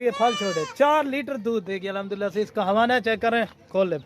ये फल छोड़े 4 लीटर दूध देगी अल्हम्दुलिल्लाह से। इसका हवाना चेक करें, खोल ले।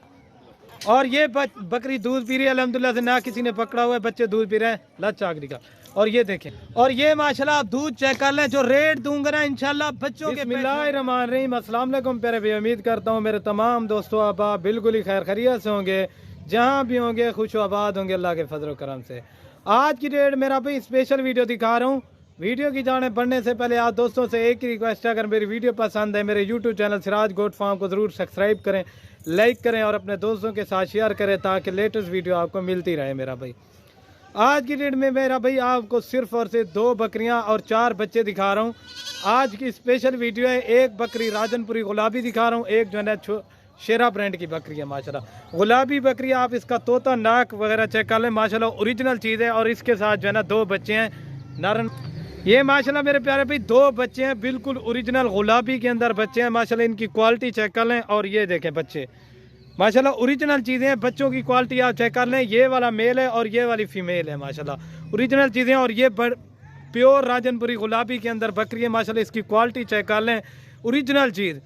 और ये बकरी दूध पी रही है अल्हम्दुलिल्लाह से, ना किसी ने पकड़ा हुआ है, बच्चे दूध पी रहे हैं लच आगरी का। और ये देखें, और ये माशाल्लाह आप दूध चेक कर लें, जो रेट दूंगा ना इंशाल्लाह बच्चों के। बिस्मिल्लाहिर्रहमानिर्रहीम, अस्सलाम वालेकुम प्यारे भाई, उम्मीद करता हूँ मेरे तमाम दोस्तों आप बिल्कुल ही खैर खैरियत से होंगे, जहाँ भी होंगे खुश आबाद होंगे अल्लाह के फजल करम से। आज की डेट मेरा भाई स्पेशल वीडियो दिखा रहा हूँ। वीडियो की जाने बढ़ने से पहले आप दोस्तों से एक ही रिक्वेस्ट है, अगर मेरी वीडियो पसंद है मेरे YouTube channel Siraj goat farm को ज़रूर सब्सक्राइब करें, लाइक करें और अपने दोस्तों के साथ शेयर करें ताकि लेटेस्ट वीडियो आपको मिलती रहे मेरा भाई। आज की डेट में मेरा भाई आपको सिर्फ और सिर्फ 2 बकरियां और 4 बच्चे दिखा रहा हूं। आज की स्पेशल वीडियो है, एक बकरी राजनपुरी गुलाबी दिखा रहा हूं, एक जो है ना शेरा ब्रांड की बकरी है माशाल्लाह। गुलाबी बकरी आप इसका तोता नाक वगैरह चेक कर लें माशाल्लाह, ओरिजिनल चीज़ है। और इसके साथ जो है ना 2 बच्चे हैं नारन, ये माशाल्लाह मेरे प्यारे भाई 2 बच्चे हैं, बिल्कुल ओरिजिनल गुलाबी के अंदर बच्चे हैं माशाल्लाह। इनकी क्वालिटी चेक कर लें और ये देखें बच्चे माशाल्लाह ओरिजिनल चीज़ें हैं। बच्चों की क्वालिटी आप चेक कर लें, ये वाला मेल है और ये वाली फीमेल है माशाल्लाह, ओरिजिनल चीज़ें। और ये प्योर राजनपुरी गुलाबी के अंदर बकरी है माशाल्लाह, इसकी क्वालिटी चेक कर लें, ओरिजिनल चीज़।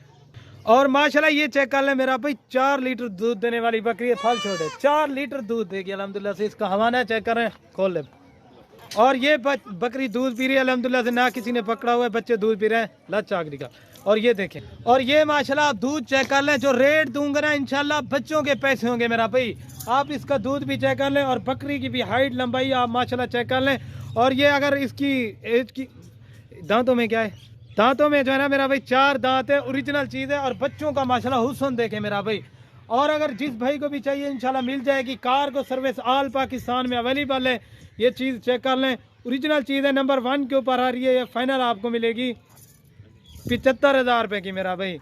और माशाल्लाह ये चेक कर लें मेरा भाई 4 लीटर दूध देने वाली बकरी है, फल छोड़े 4 लीटर दूध देगी अल्हम्दुलिल्लाह से। इसका हवाना चेक करें, खोल ले। और ये बकरी दूध पी रही है अल्हम्दुलिल्लाह से, ना किसी ने पकड़ा हुआ है, बच्चे दूध पी रहे हैं लच आगरी का। और ये देखें, और ये माशाल्लाह आप दूध चेक कर लें, जो रेट दूंगा ना इंशाल्लाह बच्चों के पैसे होंगे मेरा भाई। आप इसका दूध भी चेक कर लें और बकरी की भी हाइट लंबाई आप माशाल्लाह चेक कर लें। और ये अगर इसकी एज की दांतों में क्या है, दांतों में जो है ना मेरा भाई 4 दांत है, ओरिजिनल चीज़ है। और बच्चों का माशाल्लाह हुस्न देखें मेरा भाई। और अगर जिस भाई को भी चाहिए इंशाल्लाह मिल जाएगी, कार को सर्विस ऑल पाकिस्तान में अवेलेबल है। ये चीज़ चेक कर लें, ओरिजिनल चीज़ है, नंबर 1 के ऊपर आ रही है। ये फाइनल आपको मिलेगी 75,000 रुपये की मेरा भाई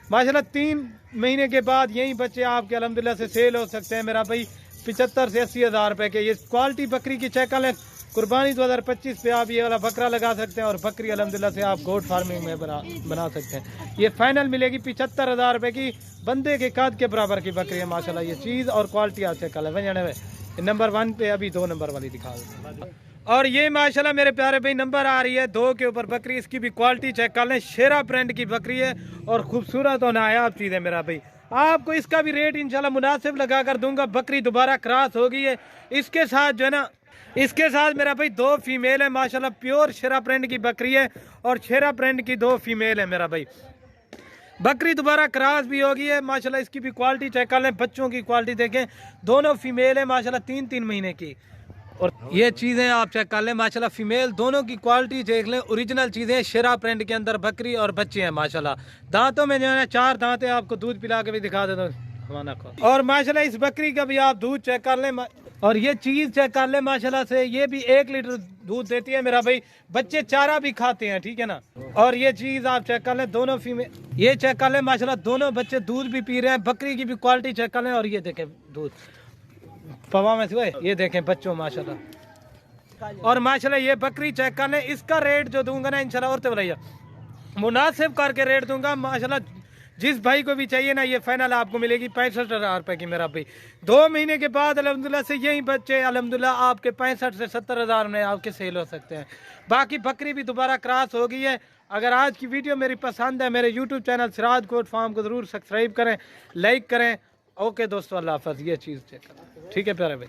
माशाल्लाह। 3 महीने के बाद यही बच्चे आपके अल्हम्दुलिल्लाह से सेल हो सकते हैं मेरा भाई, 75 से 80,000 रुपये के। ये क्वालिटी बकरी की चेक कर लें, कुर्बानी 2025 पे आप ये वाला बकरा लगा सकते हैं और बकरी अल्हम्दुलिल्लाह से आप गोट फार्मिंग में बना सकते हैं। ये फाइनल मिलेगी 75,000 रुपये की, बंदे के कद के बराबर की बकरी है माशाल्लाह। ये चीज़ और क्वालिटी आप चेक कर लें। नंबर 1 पे अभी 2 नंबर वाली दिखा दो। और ये माशाल्लाह मेरे प्यारे भाई नंबर आ रही है 2 के ऊपर बकरी, इसकी भी क्वालिटी चेक कर लें, शेरा ब्रांड की बकरी है और खूबसूरत और नायाब चीज़ है मेरा भाई। आपको इसका भी रेट इंशाल्लाह मुनासिब लगा कर दूंगा। बकरी दोबारा क्रॉस हो गई है, इसके साथ जो है ना, इसके साथ मेरा भाई 2 फीमेल है माशाल्लाह, प्योर शेरा ब्रांड की बकरी है और शेरा ब्रांड की 2 फीमेल है मेरा भाई। बकरी दोबारा क्रॉस भी होगी है माशाल्लाह, इसकी भी क्वालिटी चेक कर लें, बच्चों की क्वालिटी देखें, दोनों फीमेल है माशाल्लाह, 3-3 महीने की। और ये चीज़ें आप चेक कर लें माशाल्लाह, फीमेल दोनों की क्वालिटी देख लें, ओरिजिनल चीज़ें शेरा प्रिंट के अंदर बकरी और बच्चे हैं माशाल्लाह। दांतों में जो है 4 दांत है, आपको दूध पिला के भी दिखा देता हूँ। और माशाल्लाह इस बकरी का भी आप दूध चेक कर लें और ये चीज़ चेक कर लें माशाल्लाह से, ये भी 1 लीटर दूध देती है मेरा भाई, बच्चे चारा भी खाते हैं, ठीक है ना। और ये चीज़ आप चेक कर लें, दोनों फीमेल, ये चेक कर लें माशाल्लाह, दोनों बच्चे दूध भी पी रहे हैं। बकरी की भी क्वालिटी चेक कर लें और ये देखें दूध पवा में से, ये देखें बच्चों माशाल्लाह। और माशाल्लाह ये बकरी चेक कर लें, इसका रेट जो दूंगा ना इंशाल्लाह और तो भैया मुनासिब करके रेट दूंगा माशाल्लाह। जिस भाई को भी चाहिए ना, ये फाइनल आपको मिलेगी 65,000 रुपये की मेरा भाई। 2 महीने के बाद अल्हम्दुलिल्लाह से यही बच्चे अल्हम्दुलिल्लाह आपके 65 से 70,000 में आपके सेल हो सकते हैं। बाकी बकरी भी दोबारा क्रॉस हो गई है। अगर आज की वीडियो मेरी पसंद है, मेरे YouTube channel Siraj goat farm को ज़रूर सब्सक्राइब करें, लाइक करें। ओके दोस्तों, अल्लाह हाफ़िज़। ये चीज़ चेक करें, ठीक है प्यारे भाई।